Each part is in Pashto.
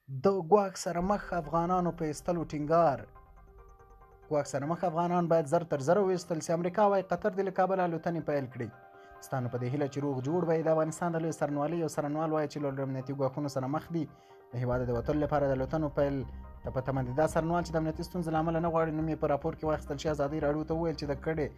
د ګواښ سره مخ افغانانو په ایستلو ټینګار. ګواښ سره مخ افغانان باید زر تر زره وایستل سي. امریکا وایي قطر دې له کابله الوتنې پیل کړي. ستا نو په دې هیله چې روغ جوړ وي. د افغانستان د لوی څارنوالۍ یو څارنوال وایي چې له امنیتي ګواښونو سره مخ دي. د هېواده د وتلو لپاره د الوتنو پیل ته په تمه دي. دا څارنوال چې د امنیتي ستونزو له امله نه غواړي نوم یې په راپور کې واخیستل شي، ازادۍ راډیو ته وویل چې د کډې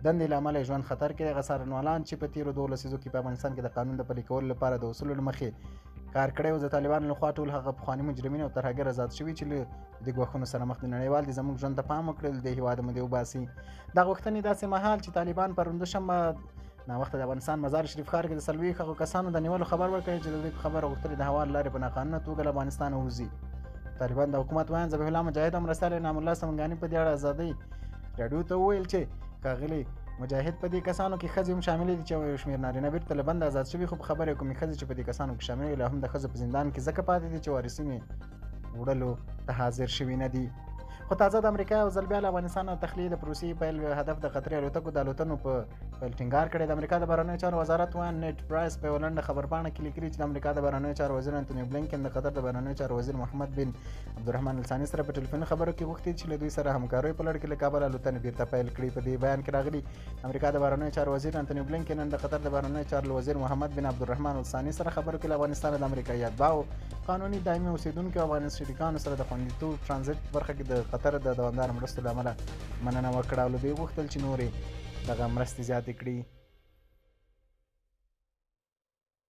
دندې له امله ژوند خطر کې دی. هغه څارنوالان چې په تېرو 12 لسیزو کې په افغانستان کې د قانون د پلي کولو لپاره د اصولو له مخې کار کړی و، د طالبانو لخوا ټول هغه پخواني مجرمین او ترهګر آزاد شوي چې له دې ګواښونو سره مخ دي. نړیوال دې زموږ ژوند ته پام وکړي، د هېواده مو دې وباسي. دا غوښتنې داسې مهال چې طالبان پرونده شنبه ناوخته د افغانستان مزار شریف ښار کې د 40 کسانو د نیولو خبر ورکړی چې د دوی په خبره غوښتل د هوا له لارې په ناقانونه توګه له افغانستانه ووځي. طالبان د حکومت ویاند ذبیح الله مجاهد او مرستیال انعام الله سمنګاني په دې اړه ازادۍ راډیو ته وویل چې ښاغلي مجاهد په دې کسانو کې ښځې هم شاملې دي چې یو شمېر نارینه بیرته له بنده آزاد شوي، خو په خبره کومې ښځې چې په دې کسانو کې شاملې لا هم د ښځو په زندان کې ځکه پاتې دي چې وارثین یې وړلو ته حاضر شوي نه دي. خو تازه د امریکا یو ځل بیا له افغانستان او تخلیې د پروسې پیل هدف د قطري الوتکو د الوتنو په پیل ټینګار کړی. د امریکا د بهرنیو چارو وزارت ویاند نیټ پرایس په یوه لنډه خبرپاڼه کې لیکلي چې د امریکا د بهرنیو چارو وزیر انتوني بلینکن د قطر د بهرنیو چارو وزیر محمد بن عبدالرحمن الثاني سره په ټلیفوني خبرو کې غوښتي چې له دوی سره همکاریو په لړ کې له کابل الوتنې بیرته پیل کړي. په دې بیان کې راغلي امریکا د بهرنیو چارو وزیر انتوني بلینکن نن د قطر د بهرنیو چارو وزیر محمد بن عبدالرحمن الثاني سره خبرو کې له افغانستان د امریکایي اتباعو، قانوني دایمي اوسیدونکو او افغان شریکانو سره د خوندیتوب ټرانزیټ برخه کې د قطر د دوامداره مرستو له امله مننه وکړه او له دوی غوښتل چې نورې دغه مرستې زیاتې کړي.